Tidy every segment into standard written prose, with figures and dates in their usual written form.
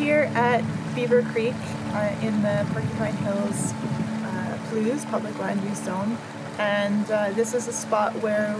here at Beaver Creek in the Porcupine Hills Plews Public Land Use Zone, and this is a spot where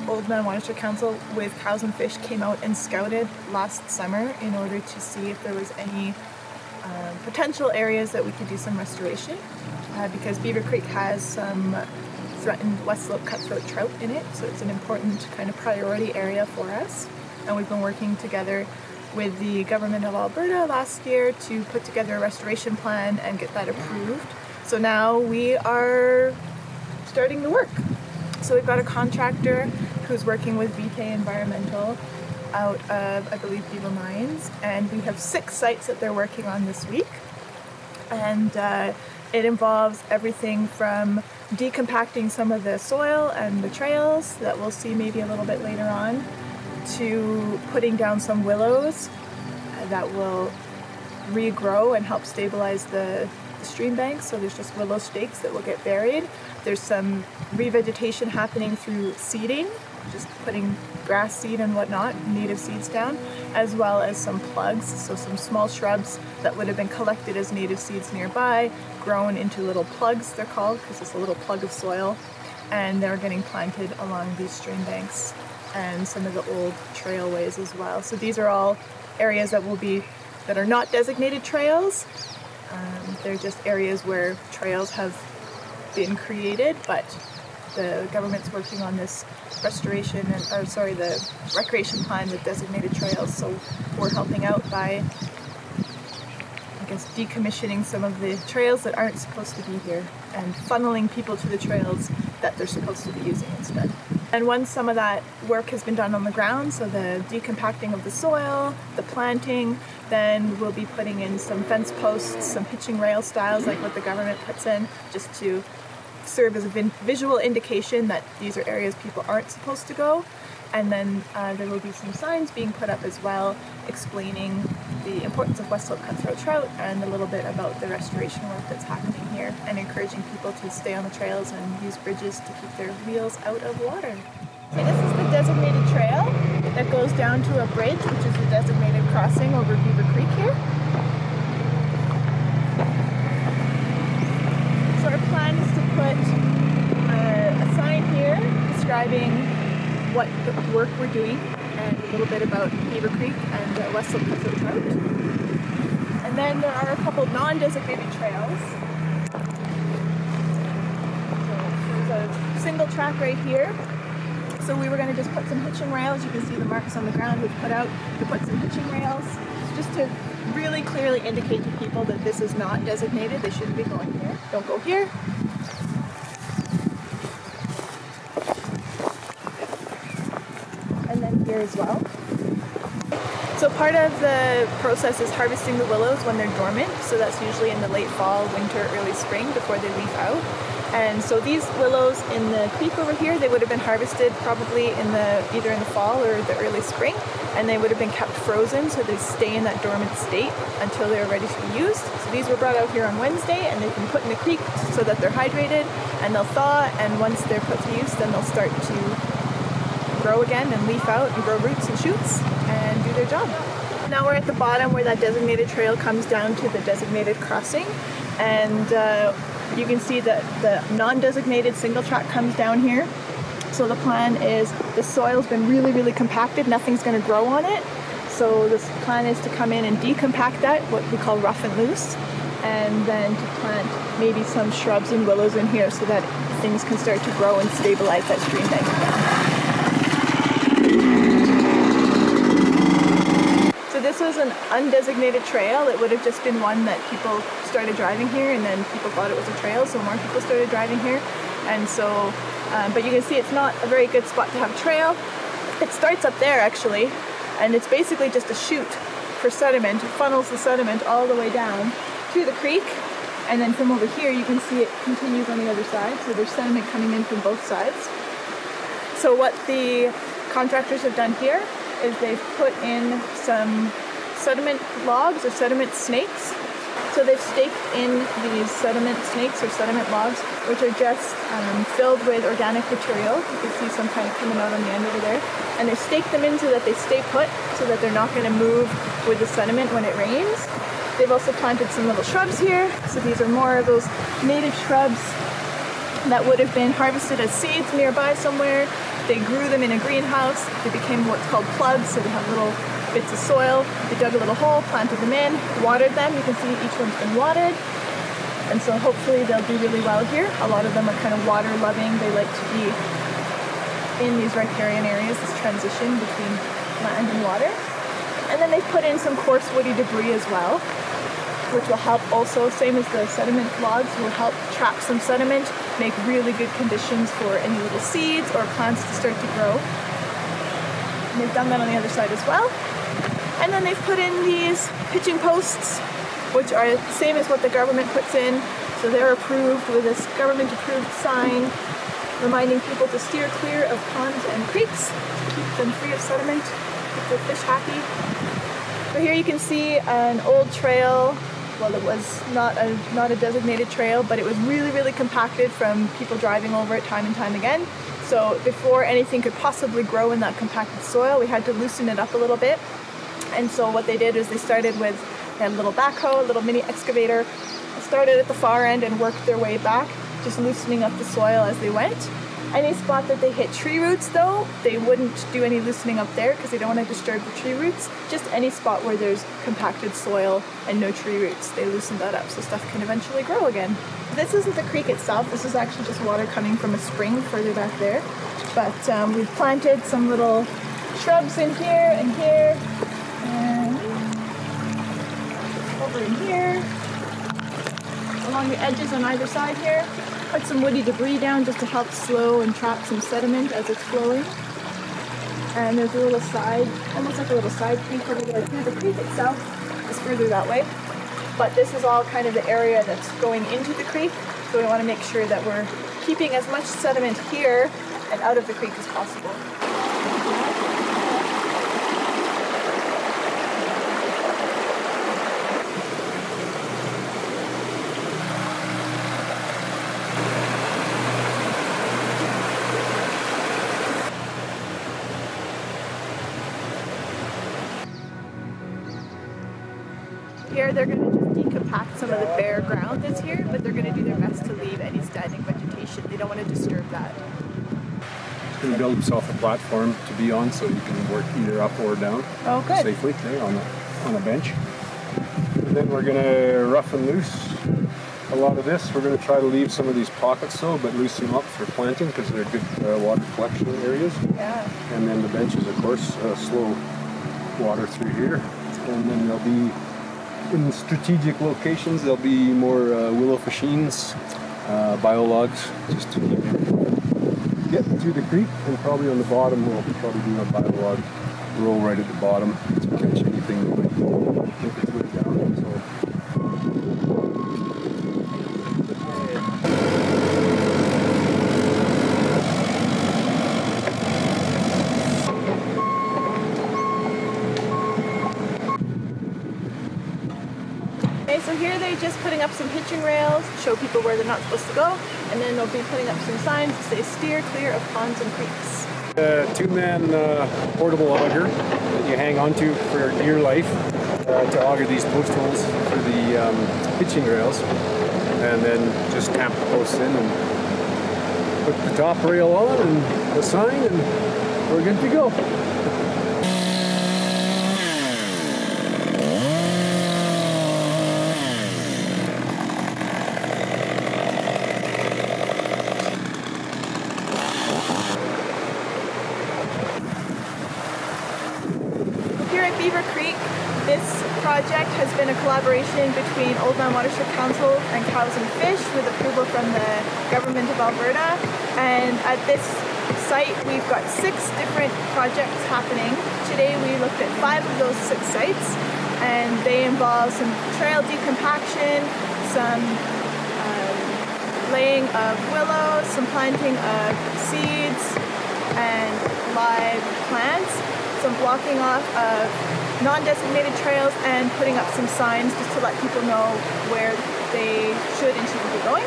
Oldman Watershed Council with Cows and Fish came out and scouted last summer in order to see if there was any potential areas that we could do some restoration, because Beaver Creek has some threatened West Slope cutthroat trout in it, so it's an important kind of priority area for us. And we've been working together with the government of Alberta last year to put together a restoration plan and get that approved. So now we are starting the work. So we've got a contractor who's working with VK Environmental out of, I believe, Beaver Mines, and we have 6 sites that they're working on this week. And it involves everything from decompacting some of the soil and the trails that we'll see maybe a little bit later on, to putting down some willows that will regrow and help stabilize the stream banks. So there's just willow stakes that will get buried. There's some revegetation happening through seeding, just putting grass seed and whatnot, native seeds down, as well as some plugs, so some small shrubs that would have been collected as native seeds nearby, grown into little plugs, they're called, because it's a little plug of soil, and they're getting planted along these stream banks and some of the old trailways as well. So these are all areas that are not designated trails. They're just areas where trails have been created, but the government's working on this restoration the recreation plan with designated trails. So we're helping out by, I guess, decommissioning some of the trails that aren't supposed to be here and funneling people to the trails that they're supposed to be using instead. And once some of that work has been done on the ground, so the decompacting of the soil, the planting, then we'll be putting in some fence posts, some hitching rail styles like what the government puts in, just to serve as a visual indication that these are areas people aren't supposed to go. And then there will be some signs being put up as well, explaining the importance of West Slope cutthroat trout and a little bit about the restoration work that's happening here, and encouraging people to stay on the trails and use bridges to keep their wheels out of water. So this is the designated trail that goes down to a bridge, which is the designated crossing over Beaver Creek here. So our plan is to put a sign here describing what work we're doing and a little bit about Beaver Creek and West Slope cutthroat trout. And then there are a couple non-designated trails. So there's a single track right here. So we were going to just put some hitching rails. You can see the marks on the ground we've put out to put some hitching rails, just to really clearly indicate to people that this is not designated. They shouldn't be going here. Don't go here. And then here as well. So part of the process is harvesting the willows when they're dormant. So that's usually in the late fall, winter, early spring before they leaf out. And so these willows in the creek over here, they would have been harvested probably either in the fall or the early spring, and they would have been kept frozen so they stay in that dormant state until they're ready to be used. So these were brought out here on Wednesday, and they've been put in the creek so that they're hydrated, and they'll thaw, and once they're put to use, then they'll start to grow again and leaf out and grow roots and shoots and do their job. Now we're at the bottom where that designated trail comes down to the designated crossing, and you can see that the non-designated single track comes down here. So the plan is the soil's been really, really compacted. Nothing's going to grow on it. So this plan is to come in and decompact that, what we call rough and loose, and then to plant maybe some shrubs and willows in here so that things can start to grow and stabilize that stream bank again. So this was an undesignated trail. It would have just been one that people started driving here, and then people thought it was a trail, so more people started driving here. And so, but you can see it's not a very good spot to have a trail. It starts up there actually, and it's basically just a chute for sediment. It funnels the sediment all the way down to the creek, and then from over here you can see it continues on the other side, so there's sediment coming in from both sides. So what the contractors have done here is they've put in some sediment logs or sediment snakes So they've staked in these sediment snakes or sediment logs, which are just filled with organic material. You can see some kind of coming out on the end over there. And they've staked them in so that they stay put, so that they're not going to move with the sediment when it rains. They've also planted some little shrubs here. So these are more of those native shrubs that would have been harvested as seeds nearby somewhere. They grew them in a greenhouse. They became what's called plugs, so they have little bits of soil. They dug a little hole, planted them in, watered them. You can see each one's been watered. And so hopefully they'll do really well here. A lot of them are kind of water loving. They like to be in these riparian areas, this transition between land and water. And then they've put in some coarse woody debris as well, which will help also, same as the sediment logs, will help trap some sediment, make really good conditions for any little seeds or plants to start to grow. And they've done that on the other side as well. And then they've put in these pitching posts, which are the same as what the government puts in. So they're approved with this government approved sign reminding people to steer clear of ponds and creeks to keep them free of sediment, keep their fish happy. So here you can see an old trail. Well, it was not a designated trail, but it was really, really compacted from people driving over it time and time again. So before anything could possibly grow in that compacted soil, we had to loosen it up a little bit. And so what they did is they started with a little backhoe, a little mini excavator, started at the far end and worked their way back, just loosening up the soil as they went. Any spot that they hit tree roots though, they wouldn't do any loosening up there because they don't want to disturb the tree roots. Just any spot where there's compacted soil and no tree roots, they loosen that up so stuff can eventually grow again. This isn't the creek itself, this is actually just water coming from a spring further back there. But we've planted some little shrubs in here and here, and over in here, along the edges on either side here. Put some woody debris down just to help slow and trap some sediment as it's flowing. And there's a little side, almost like a little side creek over there. The creek itself is further that way. But this is all kind of the area that's going into the creek. So we want to make sure that we're keeping as much sediment here and out of the creek as possible. Here they're going to just decompact some of the bare ground that's here, but they're going to do their best to leave any standing vegetation. They don't want to disturb that. It's going to build himself a platform to be on so you can work either up or down safely there on a bench. And then we're going to rough and loose a lot of this. We're going to try to leave some of these pockets though, but loosen them up for planting because they're good water collection areas. Yeah. And then the benches, of course, slow water through here. And then there'll be, in strategic locations, there'll be more willow fascines, biologs, just to get through the creek. And probably on the bottom, we'll probably do a biolog row right at the bottom to catch anything that might make its way down. So. So here they're just putting up some hitching rails to show people where they're not supposed to go, and then they'll be putting up some signs to say steer clear of ponds and creeks. Two-man portable auger that you hang on to for dear life to auger these post holes for the hitching rails, and then just tamp the posts in and put the top rail on and the sign, and we're good to go. Here at Beaver Creek, this project has been a collaboration between Oldman Watershed Council and Cows and Fish with approval from the Government of Alberta. And at this site, we've got 6 different projects happening. Today we looked at 5 of those 6 sites, and they involve some trail decompaction, some laying of willows, some planting of seeds and live plants, some blocking off of non-designated trails and putting up some signs just to let people know where they should and shouldn't be going.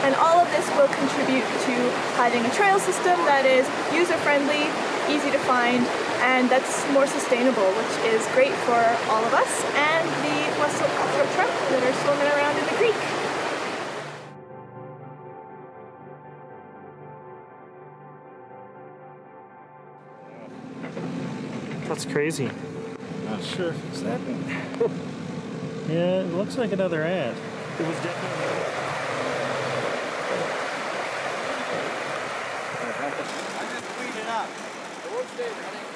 And all of this will contribute to having a trail system that is user-friendly, easy to find, and that's more sustainable, which is great for all of us and the Western cutthroat trout that are swimming around in the creek. That's crazy. Not sure if it's that big. Yeah, it looks like another ant. It was definitely... I just cleaned it up. It won't stay running.